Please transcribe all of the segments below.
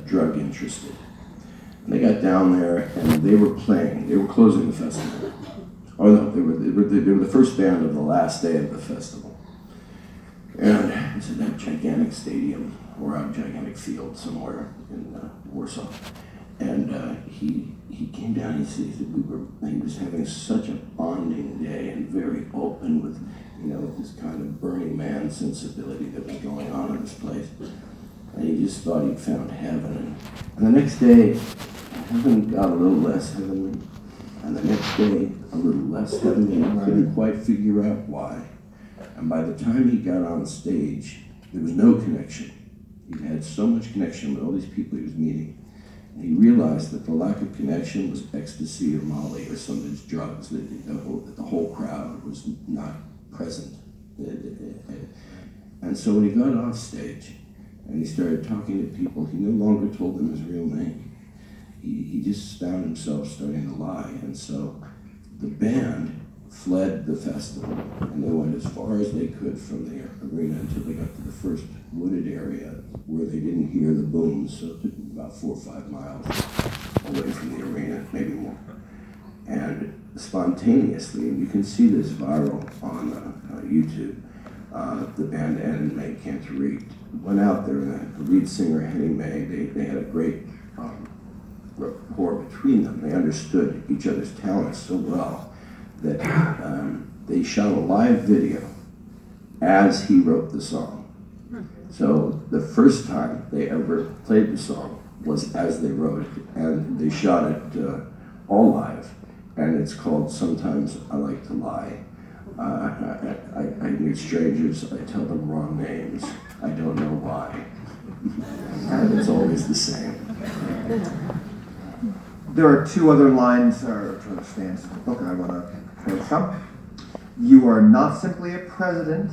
drug interested. And they got down there and they were playing. They were closing the festival. Oh no, they were the first band of the last day of the festival. And it's in that gigantic stadium or a gigantic field somewhere in Warsaw. And he came down and he said he was having such a bonding day and very open with, this kind of Burning Man sensibility that was going on in this place. And he just thought he'd found heaven. And the next day, heaven got a little less heavenly. And the next day, a little less heavenly. He couldn't quite figure out why. And by the time he got on stage, there was no connection. He had so much connection with all these people he was meeting. And he realized that the lack of connection was ecstasy or Molly or some of these drugs, that the whole crowd was not present. And so when he got off stage and he started talking to people, he no longer told them his real name. He just found himself starting to lie. And so the band fled the festival, and they went as far as they could from the arena until they got to the first wooded area where they didn't hear the booms, so it took them about 4 or 5 miles away from the arena, maybe more. And spontaneously, and you can see this viral on YouTube, the band Penn and May Cantorite went out there, and the lead singer, Henny May, they had a great rapport between them. They understood each other's talents so well that they shot a live video as he wrote the song. So the first time they ever played the song was as they wrote it, and they shot it all live, and it's called Sometimes I Like to Lie. I meet strangers, I tell them wrong names, I don't know why, and it's always the same. There are 2 other lines or stanzas in the book, and I want to quote some. You are not simply a president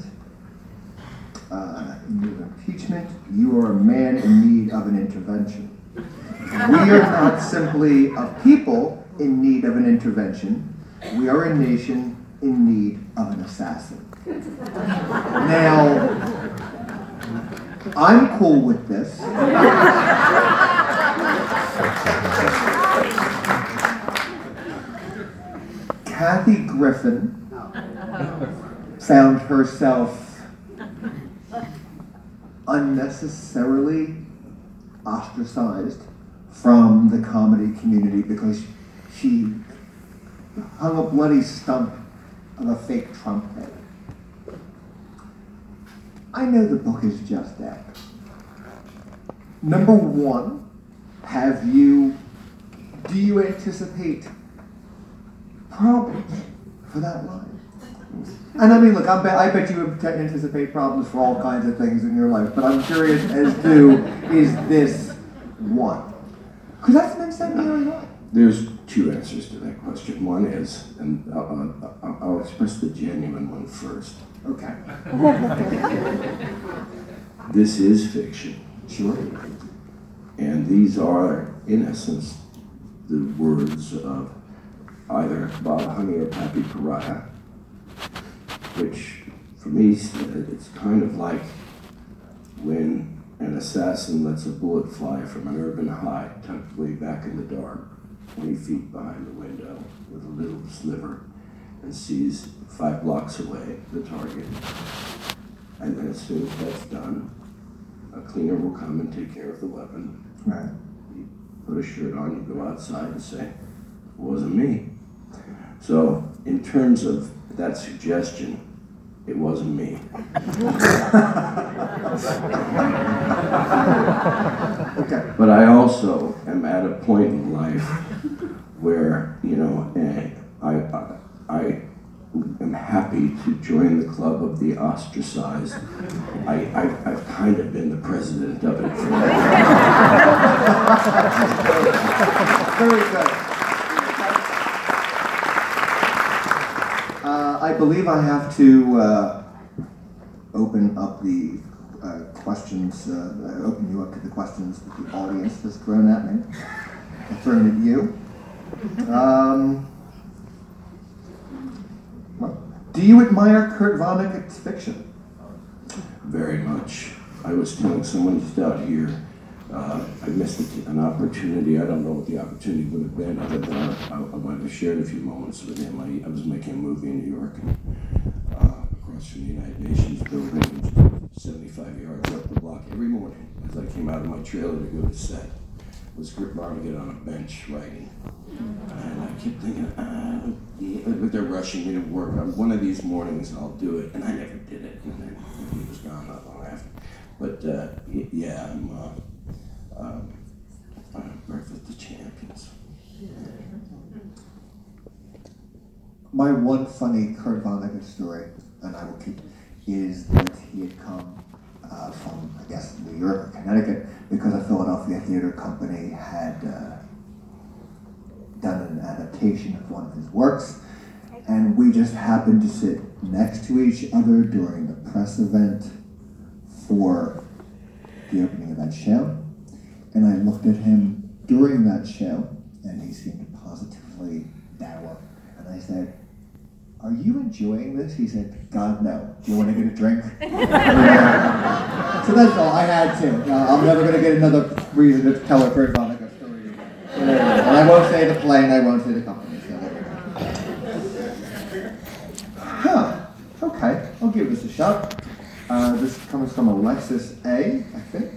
in need of impeachment. You are a man in need of an intervention. We are not simply a people in need of an intervention. We are a nation in need of an assassin. Now, I'm cool with this. Kathy Griffin found herself unnecessarily ostracized from the comedy community because she hung a bloody stump of a fake Trump head. I know the book is just that. Number 1, do you anticipate problems for that line? And I mean, look, I bet you anticipate problems for all kinds of things in your life, but I'm curious as to, is this one? Because that's been said really well. There's 2 answers to that question. One is, and I'll express the genuine one first. Okay. This is fiction. Sure. And these are, in essence, the words of either Bob Honey or Pappy Pariah, which for me, it's kind of like when an assassin lets a bullet fly from an urban high tucked way back in the dark, 20 feet behind the window with a little sliver, and sees 5 blocks away the target. And then as soon as that's done, a cleaner will come and take care of the weapon. Right. You put a shirt on, you go outside and say, it wasn't me. So in terms of that suggestion, it wasn't me. Okay. But I also am at a point in life where, I am happy to join the club of the ostracized. I've kind of been the president of it for a while. Very good. I believe I have to open up the questions, open you up to the questions that the audience has thrown at me, thrown at you. Do you admire Kurt Vonnegut's fiction? Very much. I was telling someone just out here I missed an opportunity. I don't know what the opportunity would have been, other than I might have shared a few moments with him. I was making a movie in New York, across from the United Nations building, 75 yards up the block. Every morning, as I came out of my trailer to go to set, was Kurt Vonnegut on a bench writing. And I kept thinking, but they're rushing me to work. One of these mornings I'll do it, and I never did it. And then he was gone not long after. But yeah, I'm Breakfast the Champions. My one funny Kurt Vonnegut story, and I will keep, is that he had come from, I guess, New York or Connecticut, because a Philadelphia theater company had done an adaptation of one of his works, and we just happened to sit next to each other during the press event for the opening of that show. And I looked at him during that show, and he seemed positively dour. And I said, "Are you enjoying this?" He said, "God, no. Do you want to get a drink?" So that's all. I had to. I'm never going to get another reason to tell a Kurt Vonnegut story again. And I won't say the play, and I won't say the company. So there we go. Huh. Okay. I'll give this a shot. This comes from Alexis A., I think.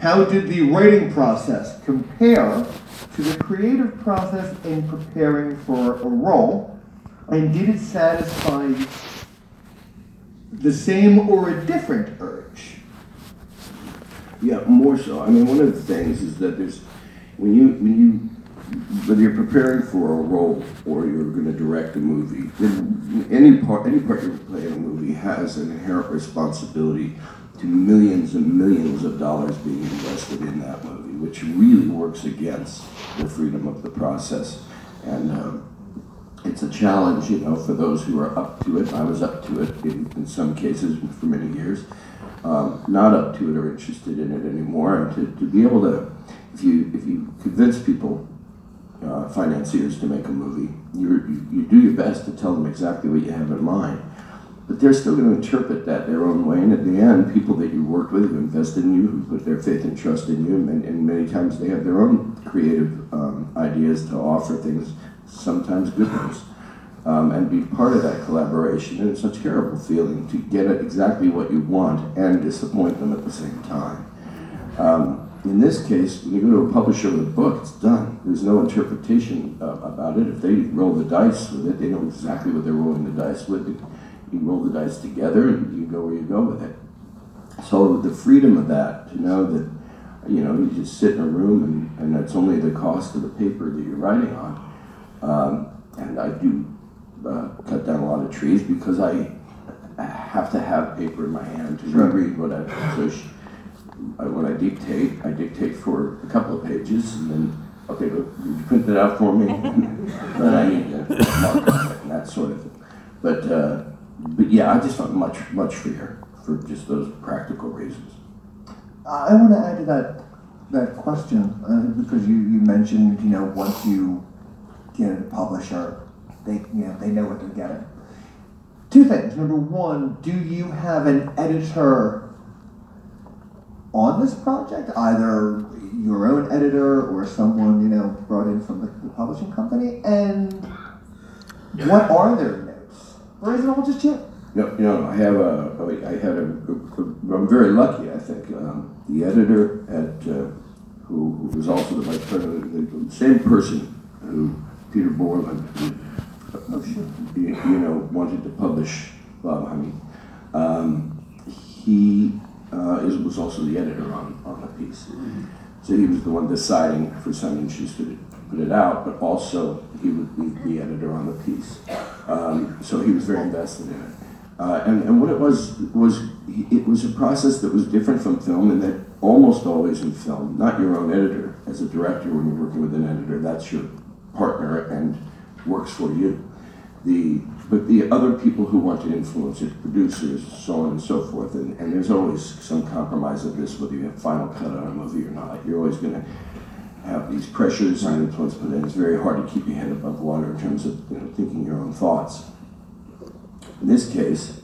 How did the writing process compare to the creative process in preparing for a role, and did it satisfy the same or a different urge? Yeah, more so. I mean, one of the things is that there's, whether you're preparing for a role or you're going to direct a movie, then any part you play in a movie has an inherent responsibility to millions and millions of dollars being invested in that movie, which really works against the freedom of the process. And it's a challenge, for those who are up to it. I was up to it in some cases for many years. Not up to it or interested in it anymore. And to be able to, if you convince people, financiers, to make a movie, you do your best to tell them exactly what you have in mind. But they're still going to interpret that their own way, and at the end, people that you worked with, who invested in you, who put their faith and trust in you, and many times they have their own creative ideas to offer things, sometimes good ones, and be part of that collaboration. And it's a terrible feeling to get exactly what you want and disappoint them at the same time. In this case, when you go to a publisher with a book, it's done. There's no interpretation about it. If they roll the dice with it, they know exactly what they're rolling the dice with. You roll the dice together, and you go where you go with it. So the freedom of that, to know that, you just sit in a room and that's only the cost of the paper that you're writing on. And I do cut down a lot of trees because I have to have paper in my hand to reread what when I dictate for a couple of pages, and then, okay, would you print that out for me? But I need to mark on it and that sort of thing. But yeah, I just felt much freer for just those practical reasons. I want to add to that question because you mentioned once you get a publisher, they know what they're getting. Two things. Number one, do you have an editor on this project, either your own editor or someone brought in from the publishing company? And what are their notes, or is it all just you? No. I'm very lucky. I think the editor who was also the vice president, the same person who Peter Borland, wanted to publish Bob Honey. He was also the editor on the piece. So he was the one deciding for Simon Schuster to put it out, but also he would be the editor on the piece. So he was very invested in it. And what it was a process that was different from film, in that almost always in film, not your own editor. As a director, when you're working with an editor, that's your partner and works for you. But the other people who want to influence it, producers, so on and so forth, and there's always some compromise of this, whether you have final cut on a movie or not. You're always going to have these pressures and influence, but then it's very hard to keep your head above water in terms of thinking your own thoughts. In this case,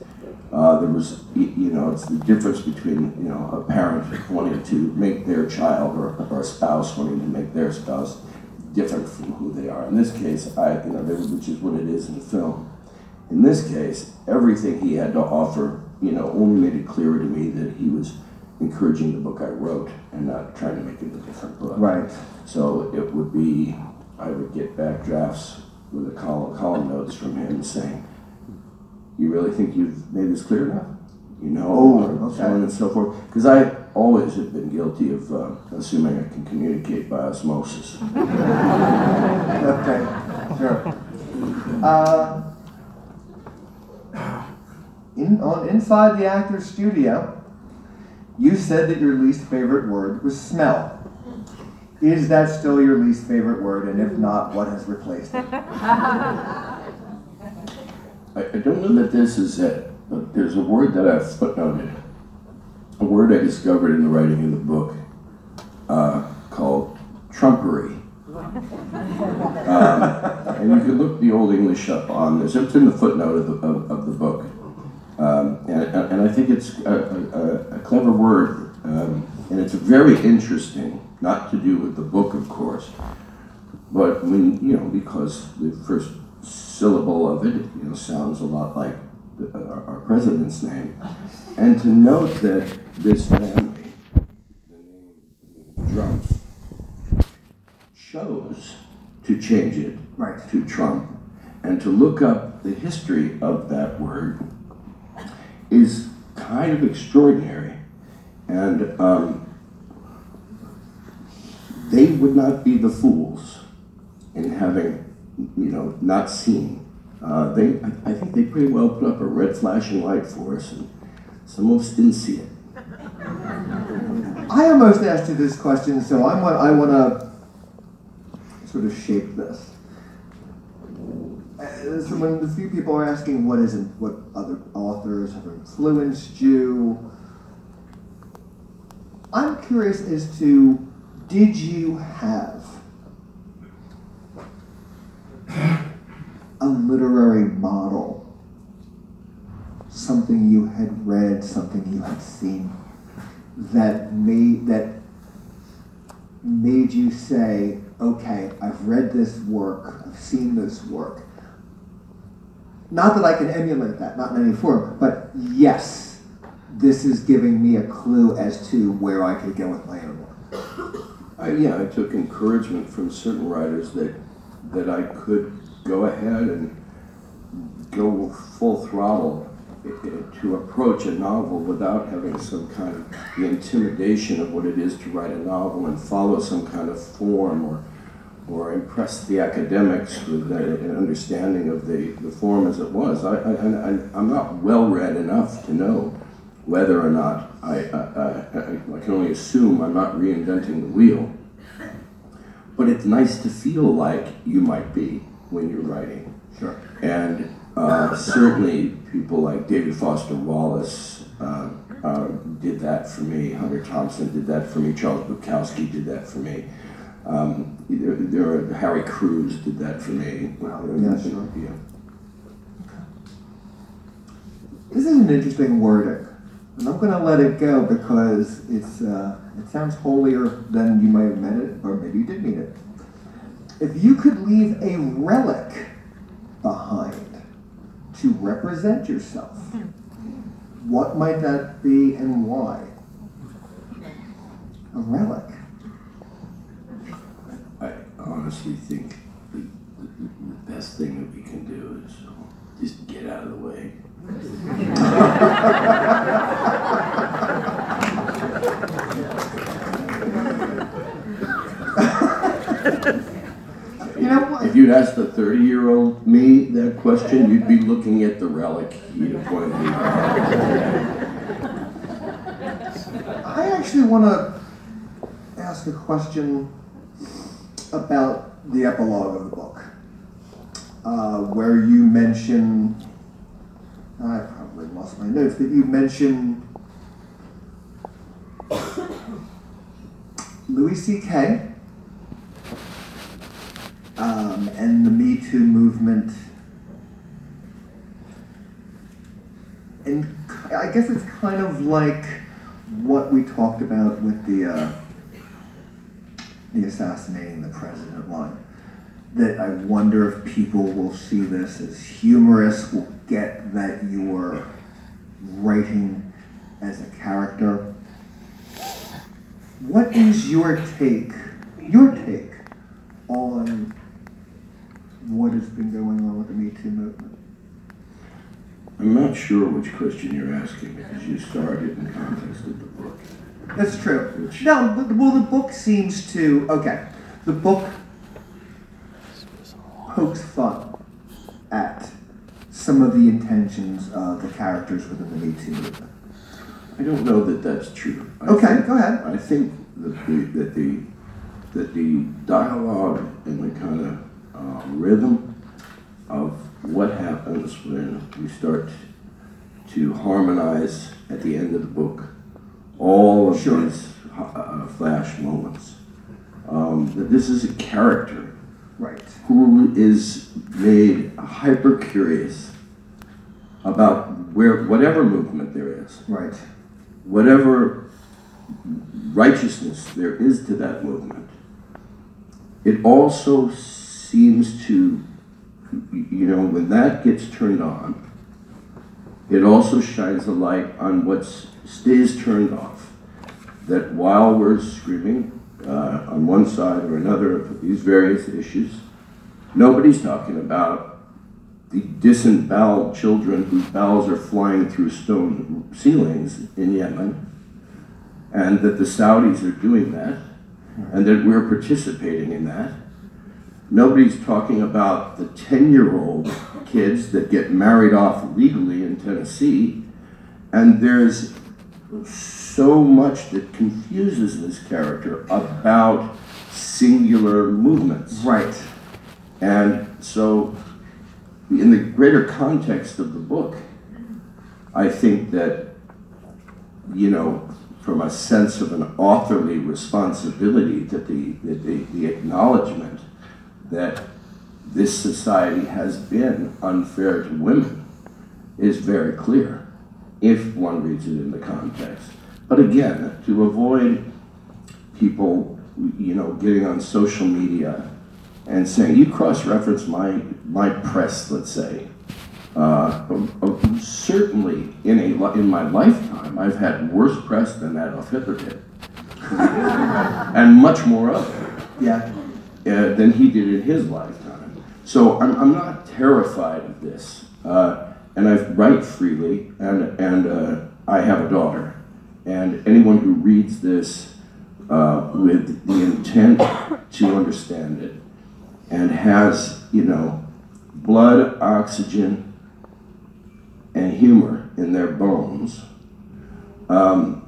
There was, it's the difference between, a parent wanting to make their child or a spouse wanting to make their spouse different from who they are. In this case, which is what it is in film. In this case, everything he had to offer, only made it clearer to me that he was encouraging the book I wrote and not trying to make it a different book. Right. So it would be, I would get back drafts with a column notes from him saying, "You really think you've made this clear enough?" Or so on and so forth. Because I always have been guilty of assuming I can communicate by osmosis. Okay, sure. Inside the actor's studio, you said that your least favorite word was smell. Is that still your least favorite word? And if not, what has replaced it? I don't know that this is it, but there's a word that I've footnoted, a word I discovered in the writing of the book called trumpery. And you can look the Old English up on this. It's in the footnote of the book. And I think it's a clever word, and it's very interesting, not to do with the book, of course, but because the first syllable of it, sounds a lot like our president's name, and to note that this family, the name Trump, chose to change it to Trump, and to look up the history of that word is kind of extraordinary, and they would not be the fools in having, not seen. I think they pretty well put up a red flashing light for us, and some of us didn't see it. I almost asked you this question, so I want to sort of shape this. So when a few people are asking what other authors have influenced you, I'm curious as to, did you have a literary model, something you had read, something you had seen, that made you say, okay, I've read this work, I've seen this work. Not that I can emulate that, not in any form, but yes, this is giving me a clue as to where I could go with my own work. I took encouragement from certain writers that I could go ahead and go full throttle to approach a novel without having some kind of the intimidation of what it is to write a novel and follow some kind of form or impress the academics with an understanding of the form as it was. I'm not well-read enough to know whether or not I can only assume I'm not reinventing the wheel. But it's nice to feel like you might be when you're writing. Sure. And certainly people like David Foster Wallace did that for me. Hunter Thompson did that for me. Charles Bukowski did that for me. Harry Crews did that for me. Yeah, sure. Yeah. This is an interesting wording, and I'm going to let it go because it sounds holier than you might have meant it, or maybe you did mean it. If you could leave a relic behind to represent yourself, what might that be and why? A relic. I honestly think the best thing that we can do is just get out of the way. If you'd asked the 30-year-old me that question, you'd be looking at the relic he'd have pointed me. I actually want to ask a question about the epilogue of the book, where you mention, I probably lost my notes, but you mention Louis C.K. And the Me Too movement, and I guess it's kind of like what we talked about with the assassinating the president one. That I wonder if people will see this as humorous, will get that you're writing as a character. What is your take on what has been going on with the Me Too movement? I'm not sure which question you're asking because you started in the context of the book. That's true. No, well, the book seems to, okay, the book pokes fun at some of the intentions of the characters within the Me Too movement. I don't know that that's true. Go ahead. I think that the dialogue and the kind of rhythm of what happens when we start to harmonize at the end of the book all of these flash moments. That this is a character who is made hyper curious about whatever movement there is, whatever righteousness there is to that movement. It also seems to, when that gets turned on, it also shines a light on what stays turned off. That while we're screaming on one side or another of these various issues, nobody's talking about the disemboweled children whose bowels are flying through stone ceilings in Yemen, and that the Saudis are doing that, and that we're participating in that. Nobody's talking about the 10-year-old kids that get married off legally in Tennessee, and there's so much that confuses this character about singular movements. And so, in the greater context of the book, I think that, from a sense of an authorly responsibility, that the acknowledgement that this society has been unfair to women is very clear, if one reads it in the context. But again, to avoid people, getting on social media and saying, you cross-reference my press, let's say. Certainly, in my lifetime, I've had worse press than Adolf Hitler did. And much more of it. Than he did in his lifetime. So I'm not terrified of this. And I write freely, and I have a daughter. And anyone who reads this with the intent to understand it and has, blood, oxygen, and humor in their bones, can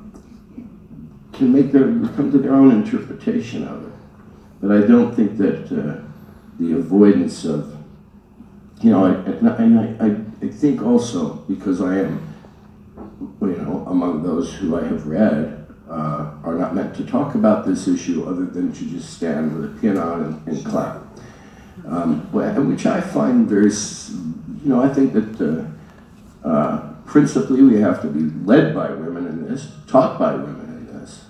come to their own interpretation of it. But I don't think that the avoidance of, I think also, because I am, among those who I have read, are not meant to talk about this issue other than to just stand with a pin on and clap. Which I find very, I think that principally we have to be led by women in this, taught by women in this.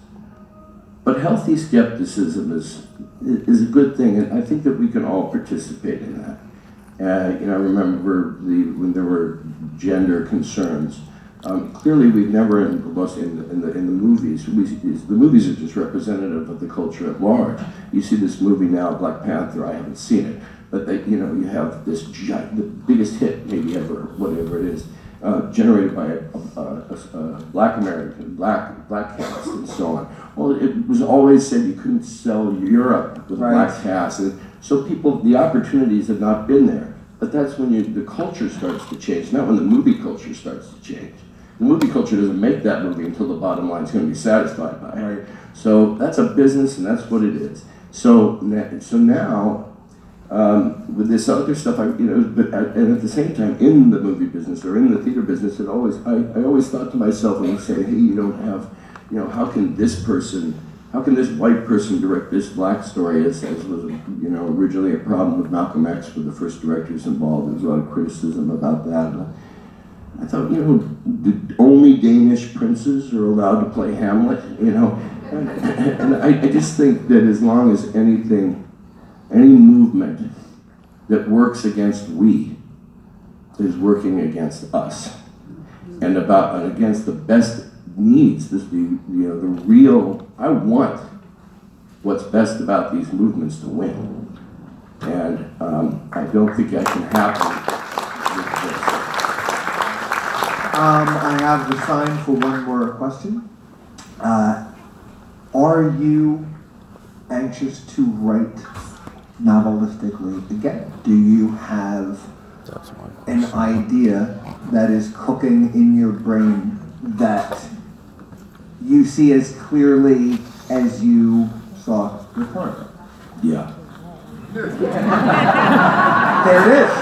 But healthy skepticism is a good thing, and I think that we can all participate in that. I remember when there were gender concerns. Clearly, we've never in the movies. The movies are just representative of the culture at large. You see this movie now, Black Panther. I haven't seen it, but you have this the biggest hit maybe ever, whatever it is, generated by a Black American, black cast, and so on. Well, it was always said you couldn't sell Europe with black cast, and so the opportunities have not been there. But that's when the culture starts to change, not when the movie culture starts to change. The movie culture doesn't make that movie until the bottom line is going to be satisfied by it. So that's a business, and that's what it is. So now, with this other stuff, and at the same time, in the movie business or in the theater business, I always thought to myself when you say, hey, you don't have, how can this white person direct this black story, as was, originally a problem with Malcolm X with the first directors involved. There was a lot of criticism about that. I thought, you know, only Danish princes are allowed to play Hamlet, you know? And I just think that as long as anything, any movement that works against we is working against us, and against the best needs, the real, I want what's best about these movements to win. And I don't think that can happen with this. I have the sign for one more question. Are you anxious to write novelistically again? Do you have an idea that is cooking in your brain that you see as clearly as you saw your partner? Yeah. There it is.